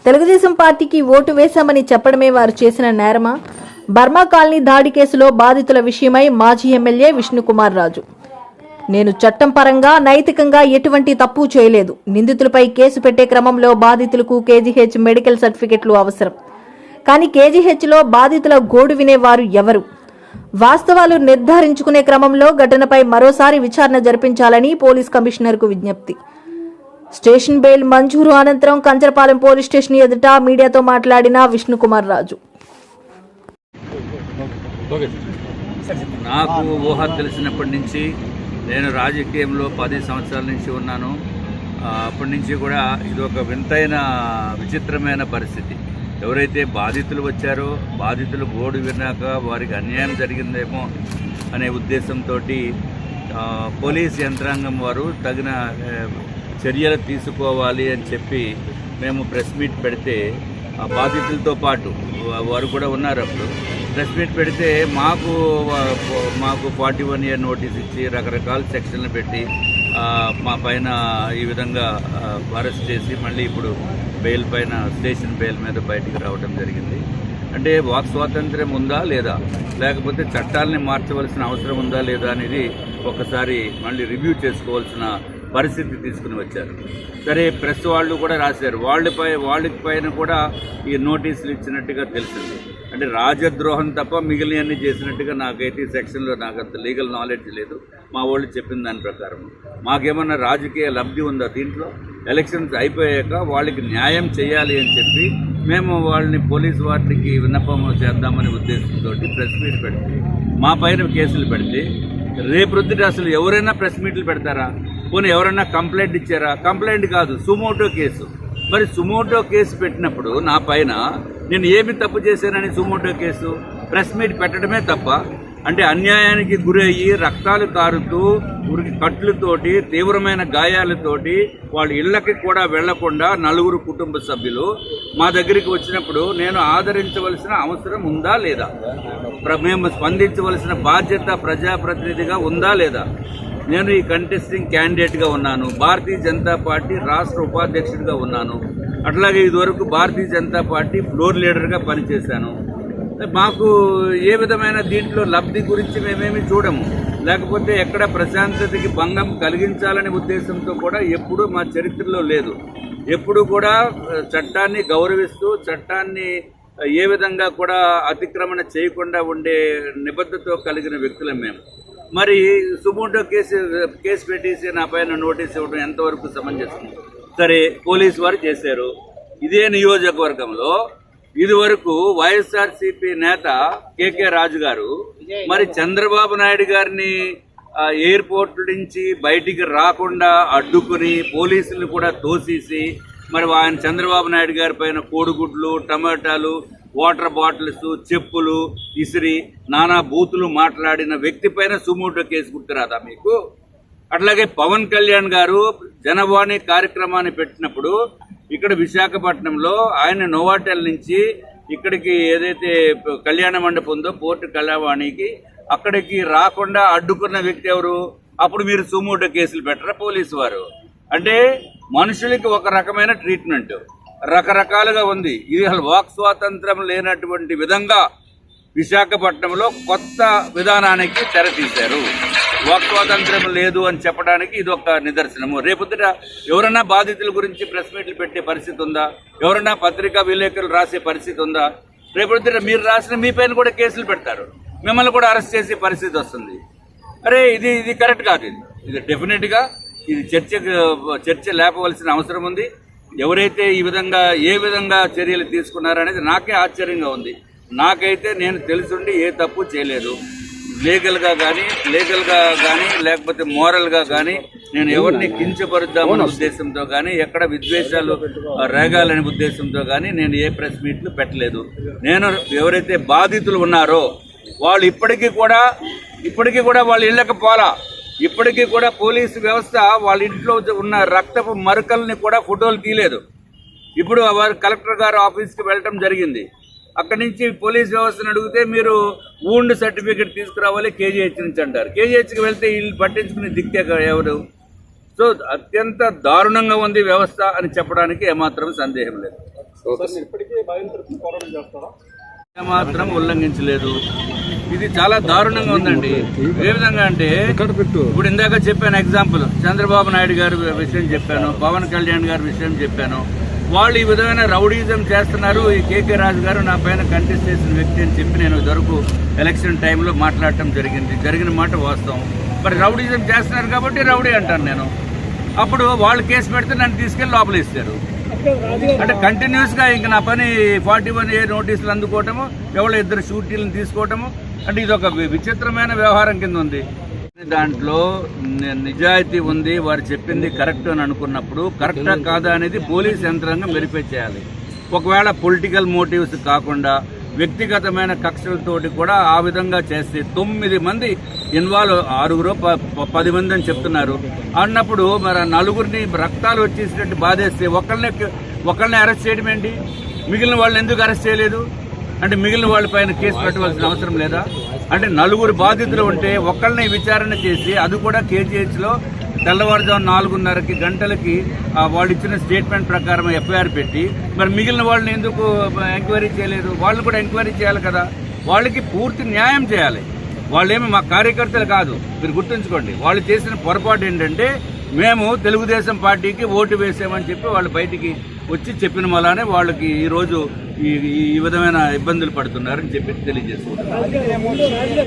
తెలుగుదేశం పార్టీకి ఓటు వేశామని చెప్పడమే వారు చేసిన నేరమా? బర్మా కాలనీ దాడి కేసులో బాధితుల విషయమై మాజీ ఎమ్మెల్యే విష్ణుకుమార్ రాజు, నేను చట్టం పరంగా నైతికంగా ఎటువంటి తప్పు చేయలేదు. నిందితులపై కేసు పెట్టే క్రమంలో బాధితులకు కేజీహెచ్ మెడికల్ సర్టిఫికెట్లు అవసరం. కానీ కేజీహెచ్లో బాధితుల గోడు వినేవారు ఎవరు? వాస్తవాలు నిర్ధారించుకునే క్రమంలో ఘటనపై మరోసారి విచారణ జరిపించాలని పోలీస్ కమిషనర్కు విజ్ఞప్తి. స్టేషన్ బెయిల్ మంజూరు అనంతరం కంచరపాలెం పోలీస్ స్టేషన్ ఎదుట మీడియాతో మాట్లాడిన విష్ణుకుమార్ రాజు, నాకు ఊహ తెలిసినప్పటి నుంచి నేను రాజకీయంలో 10 సంవత్సరాల నుంచి ఉన్నాను. అప్పటి నుంచి కూడా ఇది ఒక వింతైన విచిత్రమైన పరిస్థితి. ఎవరైతే బాధితులు వచ్చారో బాధితులు గోడు విన్నాక వారికి అన్యాయం జరిగిందేమో అనే ఉద్దేశంతో పోలీస్ యంత్రాంగం వారు తగిన చర్యలు తీసుకోవాలి అని చెప్పి మేము ప్రెస్ మీట్ పెడితే ఆ బాధితులతో పాటు వారు కూడా ఉన్నారు. అప్పుడు ప్రెస్ మీట్ పెడితే మాకు 41 ఇయర్ నోటీస్ ఇచ్చి రకరకాల సెక్షన్లు పెట్టి మా పైన ఈ విధంగా అరెస్ట్ చేసి మళ్ళీ ఇప్పుడు బెయిల్ పైన స్టేషన్ బెయిల్ మీద బయటికి రావడం జరిగింది. అంటే వాక్ స్వాతంత్ర్యం ఉందా లేదా, లేకపోతే చట్టాలని మార్చవలసిన అవసరం ఉందా లేదా అనేది ఒకసారి మళ్ళీ రివ్యూ చేసుకోవాల్సిన పరిస్థితి తీసుకుని వచ్చారు. సరే, ప్రెస్ వాళ్ళు కూడా రాశారు, వాళ్ళకి పైన కూడా ఈ నోటీసులు ఇచ్చినట్టుగా తెలిసింది. అంటే రాజద్రోహం తప్ప మిగిలినవన్నీ చేసినట్టుగా నాకైతే ఈ సెక్షన్లో నాకు అంత లీగల్ నాలెడ్జ్ లేదు. మా వాళ్ళు చెప్పిన దాని ప్రకారం మాకేమన్నా రాజకీయ లబ్ధి ఉందా దీంట్లో? ఎలక్షన్స్ అయిపోయాక వాళ్ళకి న్యాయం చేయాలి అని చెప్పి మేము వాళ్ళని పోలీసు వారికి విన్నపం చేద్దామనే ఉద్దేశంతో ప్రెస్ మీట్ పెడితే మా పైన కేసులు పెడితే రేపొద్దుట అసలు ఎవరైనా ప్రెస్ మీట్లు పెడతారా? పోనీ ఎవరైనా కంప్లైంట్ ఇచ్చారా? కంప్లైంట్ కాదు, సుమోటో కేసు. మరి సుమోటో కేసు పెట్టినప్పుడు నా పైన నేను ఏమి తప్పు చేశానని సుమోటో కేసు ప్రెస్ మీట్ పెట్టడమే తప్ప? అంటే అన్యాయానికి గురయ్యి రక్తాలు కారుతూ ఉరికి కట్లతోటి తీవ్రమైన గాయాలతోటి వాళ్ళ ఇళ్లకి కూడా వెళ్లకుండా 4 కుటుంబ సభ్యులు మా దగ్గరికి వచ్చినప్పుడు నేను ఆదరించవలసిన అవసరం ఉందా లేదా? మేము స్పందించవలసిన బాధ్యత ప్రజాప్రతినిధిగా ఉందా లేదా? నేను ఈ కంటెస్టింగ్ క్యాండిడేట్గా ఉన్నాను, భారతీయ జనతా పార్టీ రాష్ట్ర ఉపాధ్యక్షుడిగా ఉన్నాను, అట్లాగే ఇదివరకు భారతీయ జనతా పార్టీ ఫ్లోర్ లీడర్గా పనిచేశాను. మాకు ఏ విధమైన దీంట్లో లబ్ధి గురించి మేమేమి చూడము. లేకపోతే ఎక్కడ ప్రశాంతతకి భంగం కలిగించాలనే ఉద్దేశంతో కూడా ఎప్పుడూ మా చరిత్రలో లేదు. ఎప్పుడు కూడా చట్టాన్ని గౌరవిస్తూ చట్టాన్ని ఏ విధంగా కూడా అతిక్రమణ చేయకుండా ఉండే నిబద్ధతతో కలిగిన వ్యక్తులం మేము. మరి సుమోటో కేసు పెట్టేసి నా పైన నోటీస్ ఇవ్వడం ఎంతవరకు సమంజసం? సరే, పోలీసు వారు చేశారు. ఇదే నియోజకవర్గంలో ఇదివరకు వైఎస్ఆర్సీపీ నేత కేకే రాజు గారు మరి చంద్రబాబు నాయుడు గారిని ఎయిర్పోర్ట్ నుంచి బయటికి రాకుండా అడ్డుకుని పోలీసులను కూడా తోసేసి మరి ఆయన చంద్రబాబు నాయుడు గారి పైన కోడిగుడ్లు, టమాటాలు, వాటర్ బాటిల్స్, చెప్పులు ఇసిరి నానా బూతులు మాట్లాడిన వ్యక్తి పైన సుమోటో కేసు గుర్తురాదా మీకు? అట్లాగే పవన్ కళ్యాణ్ గారు జనవాణి కార్యక్రమాన్ని పెట్టినప్పుడు ఇక్కడ విశాఖపట్నంలో ఆయన నోవాటెల్ నుంచి ఇక్కడికి ఏదైతే కళ్యాణ మండపం ఉందో పోర్టు కళ్యాణవాణికి అక్కడికి రాకుండా అడ్డుకున్న వ్యక్తి ఎవరు? అప్పుడు మీరు సుమోటో కేసులు పెట్టరా పోలీసు వారు? అంటే మనుషులకి ఒక రకమైన ట్రీట్మెంట్ రకరకాలుగా ఉంది. ఇది వాక్ స్వాతంత్రం లేనటువంటి విధంగా విశాఖపట్నంలో కొత్త విధానానికి తెరతీశారు. వాక్ స్వాతంత్రం లేదు అని చెప్పడానికి ఇది ఒక నిదర్శనము. రేపొద్దుట ఎవరైనా బాధితుల గురించి ప్రెస్ మీట్లు పెట్టే పరిస్థితి ఉందా? ఎవరైనా పత్రికా విలేకరులు రాసే పరిస్థితి ఉందా? రేపొద్దుట మీరు రాసిన మీ పైన కూడా కేసులు పెడతారు, మిమ్మల్ని కూడా అరెస్ట్ చేసే పరిస్థితి వస్తుంది. అరే, ఇది కరెక్ట్ కాదు. ఇది డెఫినెట్గా ఇది చర్చ లేపవలసిన అవసరం ఉంది. ఎవరైతే ఈ విధంగా ఏ విధంగా చర్యలు తీసుకున్నారనేది నాకే ఆశ్చర్యంగా ఉంది. నాకైతే నేను తెలుసుండి ఏ తప్పు చేయలేదు. లీగల్గా కానీ లేకపోతే మోరల్గా కానీ నేను ఎవరిని కించపరుద్దామనే ఉద్దేశంతో కానీ ఎక్కడ విద్వేషాలు రేగాలనే ఉద్దేశంతో కానీ నేను ఏ ప్రెస్ మీట్లు పెట్టలేదు. నేను ఎవరైతే బాధితులు ఉన్నారో వాళ్ళు ఇప్పటికీ కూడా వాళ్ళ ఇళ్ళకి పోలా. ఇప్పటికీ కూడా పోలీసు వ్యవస్థ వాళ్ళ ఇంట్లో ఉన్న రక్తపు మరకల్ని కూడా ఫోటోలు తీయలేదు. ఇప్పుడు వారు కలెక్టర్ గారు ఆఫీస్కి వెళ్ళటం జరిగింది. అక్కడి నుంచి పోలీస్ వ్యవస్థను అడిగితే మీరు వూండ్ సర్టిఫికేట్ తీసుకురావాలి కేజీహెచ్ నుంచి అంటారు. కేజీహెచ్కి వెళ్తే వీళ్ళు పట్టించుకునే దిక్కే ఎవరు? సో అత్యంత దారుణంగా ఉంది వ్యవస్థ అని చెప్పడానికి ఏమాత్రం సందేహం లేదు. మాత్రం ఉల్లంఘించలేదు. ఇది చాలా దారుణంగా ఉందండి. ఏ విధంగా అంటే ఇప్పుడు ఇందాక చెప్పాను ఎగ్జాంపుల్, చంద్రబాబు నాయుడు గారి విషయం చెప్పాను, పవన్ కళ్యాణ్ గారి విషయం చెప్పాను. వాళ్ళు ఈ విధమైన రౌడీజం చేస్తున్నారు. ఈ కేకే రాజు గారు నా పైన కంటెస్ట్ చేసిన వ్యక్తి అని చెప్పి నేను ఇదివరకు ఎలక్షన్ టైంలో మాట్లాడటం జరిగిన మాట వాస్తవం. మరి రౌడీజం చేస్తున్నారు కాబట్టి రౌడీ అంటాను నేను. అప్పుడు వాళ్ళు కేసు పెడితే నన్ను తీసుకెళ్లి లోపల ఇస్తారు. అంటే కంటిన్యూస్ గా ఇంక నా పని 41A నోటీసులు అందుకోవటము, ఎవరో ఇద్దరు షూటీలను తీసుకోవటము, అంటే ఇది ఒక విచిత్రమైన వ్యవహారం కింద ఉంది. దాంట్లో నిజాయితీ ఉంది, వారు చెప్పింది కరెక్ట్ అని అనుకున్నప్పుడు కరెక్టా కాదా అనేది పోలీస్ యంత్రాంగం వెరిఫై చేయాలి. ఒకవేళ పొలిటికల్ మోటివ్స్ కాకుండా వ్యక్తిగతమైన కక్షలతోటి కూడా ఆ విధంగా చేస్తే 9 మంది ఇన్వాల్వ్, 6 10 మంది అని చెప్తున్నారు అన్నప్పుడు మరి 4 రక్తాలు వచ్చేసినట్టు బాధేస్తే ఒకళ్ళని అరెస్ట్ చేయడం ఏంటి? మిగిలిన వాళ్ళని ఎందుకు అరెస్ట్ చేయలేదు? అంటే మిగిలిన వాళ్ళ పైన కేసు పెట్టవలసిన అవసరం లేదా? అంటే 4 బాధితులు ఉంటే ఒకళ్ళని విచారణ చేసి అది కూడా కేజీహెచ్లో తెల్లవారుజాము 4:30 వాళ్ళు ఇచ్చిన స్టేట్మెంట్ ప్రకారం ఎఫ్ఐఆర్ పెట్టి మరి మిగిలిన వాళ్ళని ఎందుకు ఎంక్వైరీ చేయలేదు? వాళ్ళు కూడా ఎంక్వైరీ చేయాలి కదా. వాళ్ళకి పూర్తి న్యాయం చేయాలి. వాళ్ళేమి మా కార్యకర్తలు కాదు, మీరు గుర్తుంచుకోండి. వాళ్ళు చేసిన పొరపాటు ఏంటంటే మేము తెలుగుదేశం పార్టీకి ఓటు వేసామని చెప్పి వాళ్ళు బయటికి వచ్చి చెప్పిన వల్లనే వాళ్ళకి ఈరోజు ఈ విధమైన ఇబ్బందులు పడుతున్నారని చెప్పి తెలియజేస్తున్నారు.